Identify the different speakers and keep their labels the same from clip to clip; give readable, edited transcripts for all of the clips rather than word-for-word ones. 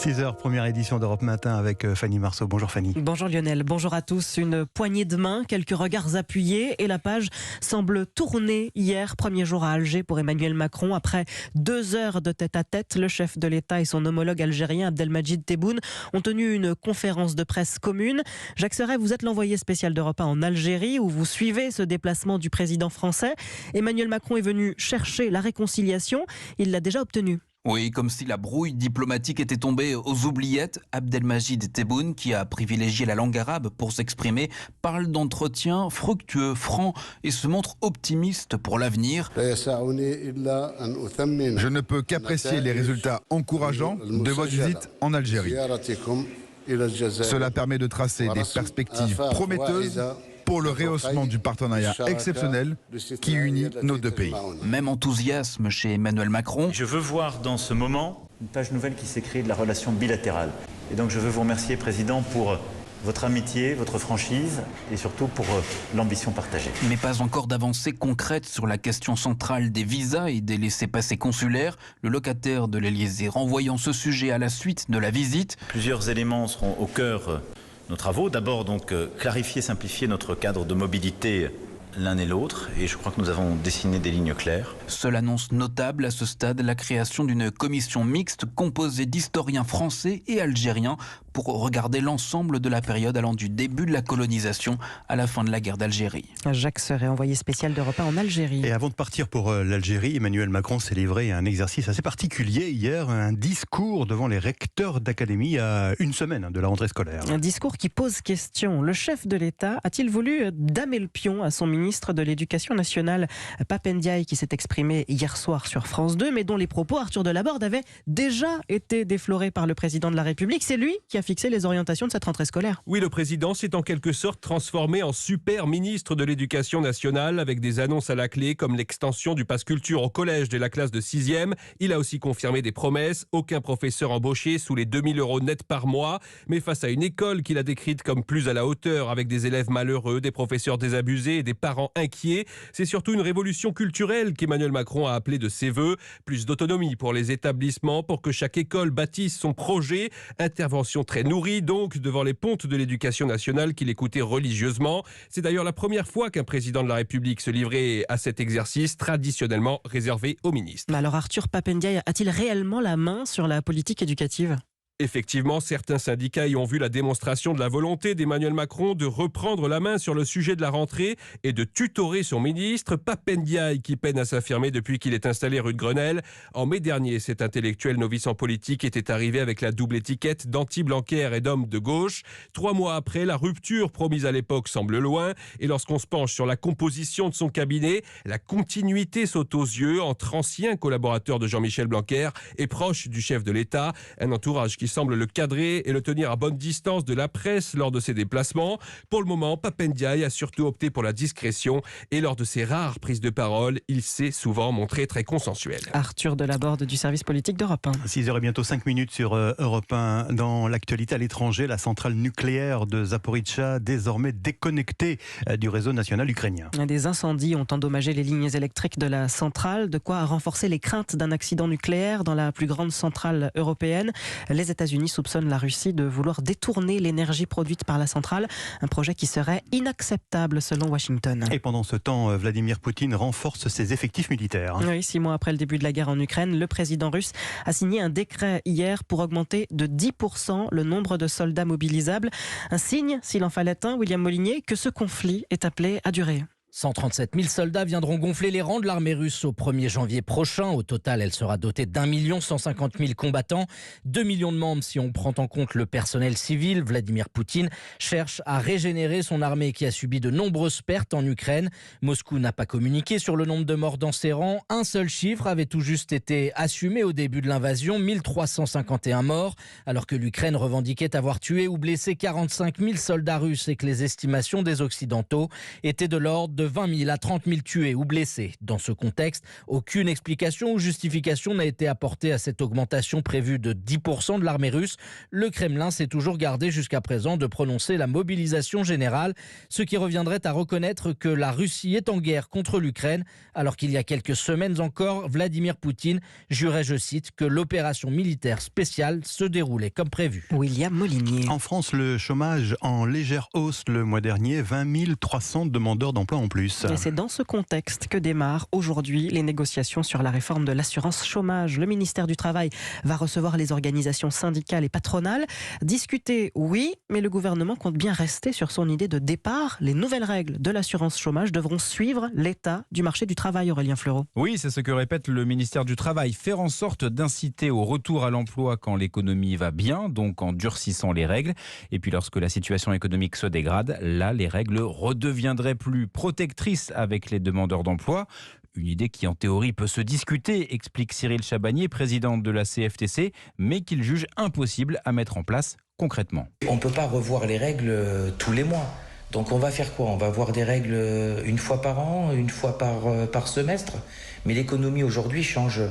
Speaker 1: 6h, première édition d'Europe Matin avec Fanny Marceau. Bonjour Fanny.
Speaker 2: Bonjour Lionel, bonjour à tous. Une poignée de main, quelques regards appuyés et la page semble tourner hier, premier jour à Alger pour Emmanuel Macron. Après 2 heures de tête-à-tête, le chef de l'État et son homologue algérien Abdelmadjid Tebboune ont tenu une conférence de presse commune. Jacques Serret, vous êtes l'envoyé spécial d'Europe 1 en Algérie où vous suivez ce déplacement du président français. Emmanuel Macron est venu chercher la réconciliation. Il l'a déjà obtenue.
Speaker 3: Oui, comme si la brouille diplomatique était tombée aux oubliettes, Abdelmadjid Tebboune, qui a privilégié la langue arabe pour s'exprimer, parle d'entretiens fructueux, francs et se montre optimiste pour l'avenir.
Speaker 4: Je ne peux qu'apprécier les résultats encourageants de votre visite en Algérie. Cela permet de tracer des perspectives prometteuses pour le rehaussement du partenariat exceptionnel qui unit nos deux pays.
Speaker 3: Même enthousiasme chez Emmanuel Macron.
Speaker 5: Je veux voir dans ce moment une page nouvelle qui s'écrit de la relation bilatérale. Et donc je veux vous remercier, Président, pour votre amitié, votre franchise et surtout pour l'ambition partagée.
Speaker 3: Mais pas encore d'avancée concrète sur la question centrale des visas et des laissez-passer consulaires. Le locataire de l'Elysée renvoyant ce sujet à la suite de la visite.
Speaker 5: Plusieurs éléments seront au cœur nos travaux. D'abord, donc, clarifier, simplifier notre cadre de mobilité l'un et l'autre. Et je crois que nous avons dessiné des lignes claires.
Speaker 3: Seule annonce notable à ce stade, la création d'une commission mixte composée d'historiens français et algériens pour regarder l'ensemble de la période allant du début de la colonisation à la fin de la guerre d'Algérie.
Speaker 2: Jacques Serret, envoyé spécial d'Europe 1 en Algérie.
Speaker 1: Et avant de partir pour l'Algérie, Emmanuel Macron s'est livré à un exercice assez particulier hier, un discours devant les recteurs d'académie à une semaine de la rentrée scolaire.
Speaker 2: Un discours qui pose question. Le chef de l'État a-t-il voulu damer le pion à son ministre de l'Éducation nationale, Pap Ndiaye, qui s'est exprimé hier soir sur France 2, mais dont les propos, Arthur Delaborde, avaient déjà été déflorés par le président de la République. C'est lui qui a fixé les orientations de cette rentrée scolaire.
Speaker 6: Oui, le président s'est en quelque sorte transformé en super ministre de l'Éducation nationale avec des annonces à la clé comme l'extension du pass culture au collège dès la classe de 6e. Il a aussi confirmé des promesses. Aucun professeur embauché sous les 2000 € nets par mois. Mais face à une école qu'il a décrite comme plus à la hauteur avec des élèves malheureux, des professeurs désabusés et des parents inquiets, c'est surtout une révolution culturelle qu'Emmanuel Macron a appelée de ses voeux. Plus d'autonomie pour les établissements pour que chaque école bâtisse son projet. Intervention très nourri donc devant les pontes de l'Éducation nationale qu'il écoutait religieusement. C'est d'ailleurs la première fois qu'un président de la République se livrait à cet exercice traditionnellement réservé aux ministres.
Speaker 2: Mais alors Arthur Pap Ndiaye a-t-il réellement la main sur la politique éducative ?
Speaker 6: Effectivement, certains syndicats y ont vu la démonstration de la volonté d'Emmanuel Macron de reprendre la main sur le sujet de la rentrée et de tutorer son ministre, Pap Ndiaye, qui peine à s'affirmer depuis qu'il est installé rue de Grenelle. En mai dernier, cet intellectuel novice en politique était arrivé avec la double étiquette d'anti-Blanquer et d'homme de gauche. 3 mois après, la rupture promise à l'époque semble loin. Et lorsqu'on se penche sur la composition de son cabinet, la continuité saute aux yeux entre anciens collaborateurs de Jean-Michel Blanquer et proches du chef de l'État. Un entourage qui semble le cadrer et le tenir à bonne distance de la presse lors de ses déplacements. Pour le moment, Pap Ndiaye a surtout opté pour la discrétion et lors de ses rares prises de parole, il s'est souvent montré très consensuel.
Speaker 2: Arthur Delaborde du service politique d'Europe 1.
Speaker 1: 6h et bientôt 5 minutes sur Europe 1. Dans l'actualité à l'étranger, la centrale nucléaire de Zaporijjia désormais déconnectée du réseau national ukrainien.
Speaker 2: Des incendies ont endommagé les lignes électriques de la centrale, de quoi renforcer les craintes d'un accident nucléaire dans la plus grande centrale européenne. Les États-Unis soupçonnent la Russie de vouloir détourner l'énergie produite par la centrale, un projet qui serait inacceptable selon Washington.
Speaker 1: Et pendant ce temps, Vladimir Poutine renforce ses effectifs militaires.
Speaker 2: Oui, 6 mois après le début de la guerre en Ukraine, le président russe a signé un décret hier pour augmenter de 10% le nombre de soldats mobilisables. Un signe, s'il en fallait un, William Molinier, que ce conflit est appelé à durer.
Speaker 7: 137 000 soldats viendront gonfler les rangs de l'armée russe au 1er janvier prochain. Au total, elle sera dotée d'1 150 000 combattants. 2 millions de membres si on prend en compte le personnel civil. Vladimir Poutine cherche à régénérer son armée qui a subi de nombreuses pertes en Ukraine. Moscou n'a pas communiqué sur le nombre de morts dans ses rangs. Un seul chiffre avait tout juste été assumé au début de l'invasion, 1351 morts, alors que l'Ukraine revendiquait avoir tué ou blessé 45 000 soldats russes et que les estimations des Occidentaux étaient de l'ordre de 20 000 à 30 000 tués ou blessés. Dans ce contexte, aucune explication ou justification n'a été apportée à cette augmentation prévue de 10% de l'armée russe. Le Kremlin s'est toujours gardé jusqu'à présent de prononcer la mobilisation générale, ce qui reviendrait à reconnaître que la Russie est en guerre contre l'Ukraine, alors qu'il y a quelques semaines encore, Vladimir Poutine jurait, je cite, que l'opération militaire spéciale se déroulait comme prévu.
Speaker 2: William Molinier.
Speaker 1: En France, le chômage en légère hausse le mois dernier, 20 300 demandeurs d'emploi en plus.
Speaker 2: Et c'est dans ce contexte que démarrent aujourd'hui les négociations sur la réforme de l'assurance chômage. Le ministère du Travail va recevoir les organisations syndicales et patronales. Discuter, oui, mais le gouvernement compte bien rester sur son idée de départ. Les nouvelles règles de l'assurance chômage devront suivre l'état du marché du travail, Aurélien Fleureau.
Speaker 8: Oui, c'est ce que répète le ministère du Travail. Faire en sorte d'inciter au retour à l'emploi quand l'économie va bien, donc en durcissant les règles. Et puis lorsque la situation économique se dégrade, là, les règles redeviendraient plus protectrices avec les demandeurs d'emploi. Une idée qui en théorie peut se discuter, explique Cyril Chabagnier, président de la CFTC, mais qu'il juge impossible à mettre en place concrètement.
Speaker 9: On ne peut pas revoir les règles tous les mois. Donc on va faire quoi ? On va avoir des règles une fois par an, une fois par semestre. Mais l'économie aujourd'hui change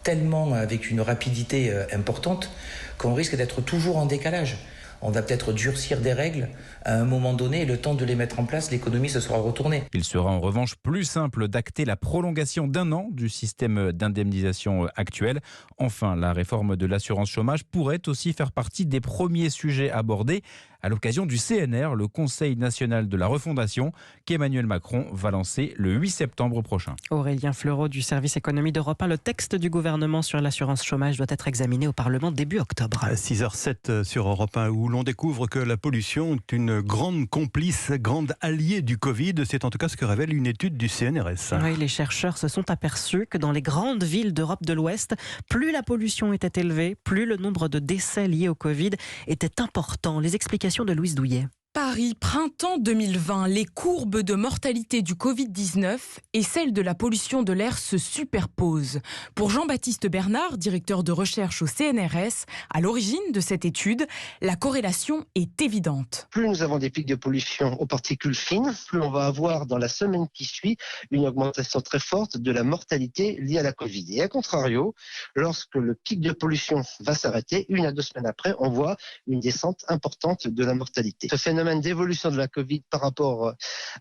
Speaker 9: tellement avec une rapidité importante qu'on risque d'être toujours en décalage. On va peut-être durcir des règles à un moment donné et le temps de les mettre en place, l'économie se sera retournée.
Speaker 8: Il sera en revanche plus simple d'acter la prolongation d'1 an du système d'indemnisation actuel. Enfin, la réforme de l'assurance chômage pourrait aussi faire partie des premiers sujets abordés à l'occasion du CNR, le Conseil national de la refondation, qu'Emmanuel Macron va lancer le 8 septembre prochain.
Speaker 2: Aurélien Fleureau du service économie d'Europe 1. Le texte du gouvernement sur l'assurance chômage doit être examiné au Parlement début octobre.
Speaker 1: À 6h07 sur Europe 1, où l'on découvre que la pollution est une grande complice, grande alliée du Covid. C'est en tout cas ce que révèle une étude du CNRS.
Speaker 2: Oui, les chercheurs se sont aperçus que dans les grandes villes d'Europe de l'Ouest, plus la pollution était élevée, plus le nombre de décès liés au Covid était important. Les explications de Louise Douillet.
Speaker 10: Paris, printemps 2020, les courbes de mortalité du Covid-19 et celles de la pollution de l'air se superposent. Pour Jean-Baptiste Bernard, directeur de recherche au CNRS, à l'origine de cette étude, la corrélation est évidente.
Speaker 11: Plus nous avons des pics de pollution aux particules fines, plus on va avoir dans la semaine qui suit une augmentation très forte de la mortalité liée à la Covid. Et à contrario, lorsque le pic de pollution va s'arrêter, 1 à 2 semaines après, on voit une descente importante de la mortalité. Ce phénomène d'évolution de la Covid par rapport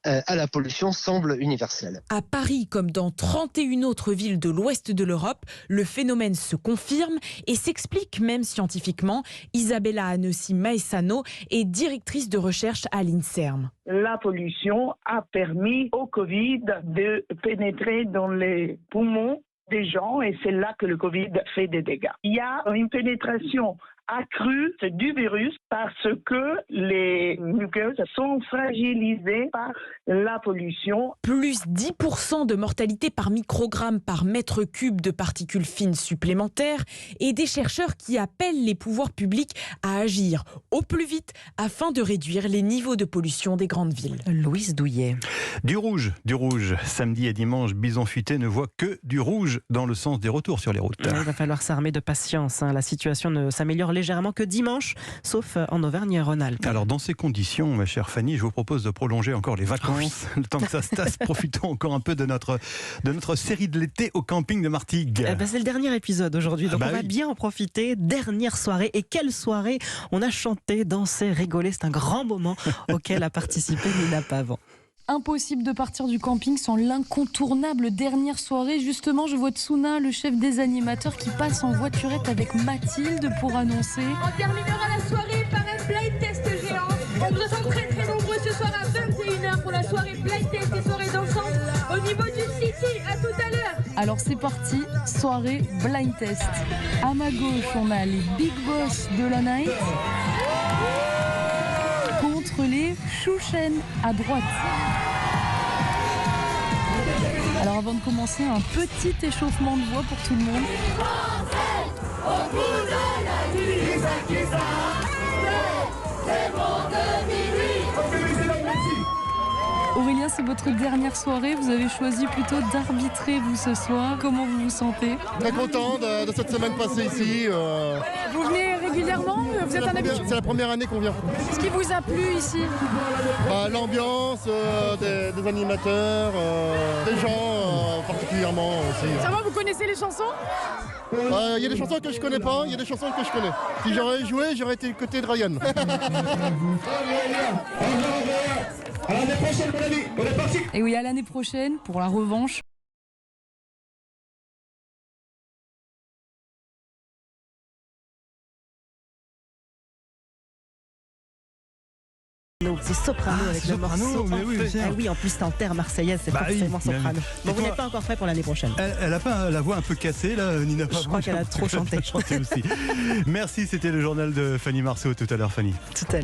Speaker 11: à la pollution semble universel.
Speaker 10: À Paris, comme dans 31 autres villes de l'ouest de l'Europe, le phénomène se confirme et s'explique même scientifiquement. Isabella Anessi Maessano est directrice de recherche à l'INSERM.
Speaker 12: La pollution a permis au Covid de pénétrer dans les poumons des gens et c'est là que le Covid fait des dégâts. Il y a une pénétration accrue du virus parce que les muqueuses sont fragilisées par la pollution.
Speaker 10: Plus 10% de mortalité par microgramme par mètre cube de particules fines supplémentaires et des chercheurs qui appellent les pouvoirs publics à agir au plus vite afin de réduire les niveaux de pollution des grandes villes.
Speaker 2: Louise Douillet.
Speaker 1: Du rouge. Samedi et dimanche, Bison Futé ne voit que du rouge dans le sens des retours sur les routes.
Speaker 2: Il va falloir s'armer de patience. La situation ne s'améliore légèrement que dimanche, sauf en Auvergne-Rhône-Alpes.
Speaker 1: Alors dans ces conditions, ma chère Fanny, je vous propose de prolonger encore les vacances. Le temps que ça se tasse, profitons encore un peu de notre série de l'été au camping de Martigues.
Speaker 2: C'est le dernier épisode aujourd'hui, donc on va bien en profiter. Dernière soirée, et quelle soirée! On a chanté, dansé, rigolé, c'est un grand moment auquel a participé Nina Pavant.
Speaker 13: Impossible de partir du camping sans l'incontournable dernière soirée. Justement, je vois Tsuna, le chef des animateurs, qui passe en voiturette avec Mathilde pour annoncer.
Speaker 14: On terminera la soirée par un blind test géant. On vous attend très très nombreux ce soir à 21h pour la soirée blind test et soirée dansante au niveau du City. À tout à l'heure.
Speaker 13: Alors c'est parti, soirée blind test. À ma gauche, on a les big boss de la night contre les chouchen à droite. Alors avant de commencer, un petit échauffement de voix pour tout le monde. Aurélien, c'est votre dernière soirée. Vous avez choisi plutôt d'arbitrer, vous, ce soir. Comment vous vous sentez?
Speaker 15: Très content de cette semaine passée ici.
Speaker 13: Vous venez régulièrement? Vous êtes un habitué?
Speaker 15: C'est la première année qu'on vient.
Speaker 13: Qu'est-ce qui vous a plu ici?
Speaker 15: L'ambiance, des animateurs, des gens particulièrement aussi.
Speaker 13: Ça va, vous connaissez les chansons?
Speaker 15: Il y a des chansons que je connais pas, il y a des chansons que je connais. Si j'aurais joué, j'aurais été du côté de Ryan.
Speaker 16: À l'année prochaine, mon ami, on est parti.
Speaker 13: Et oui, à l'année prochaine pour la revanche.
Speaker 2: C'est Soprano avec le morceau.
Speaker 1: Mais oui,
Speaker 2: oui, en plus, c'est en terre marseillaise, c'est forcément
Speaker 1: oui,
Speaker 2: Soprano. Bon, vous n'êtes pas encore prêt pour l'année prochaine.
Speaker 1: Elle a pas la voix un peu cassée, là, Nina Pavron?
Speaker 2: Je crois qu'elle a trop chanté.
Speaker 1: Aussi. Merci, c'était le journal de Fanny Marceau tout à l'heure, Fanny.
Speaker 2: Tout à l'heure.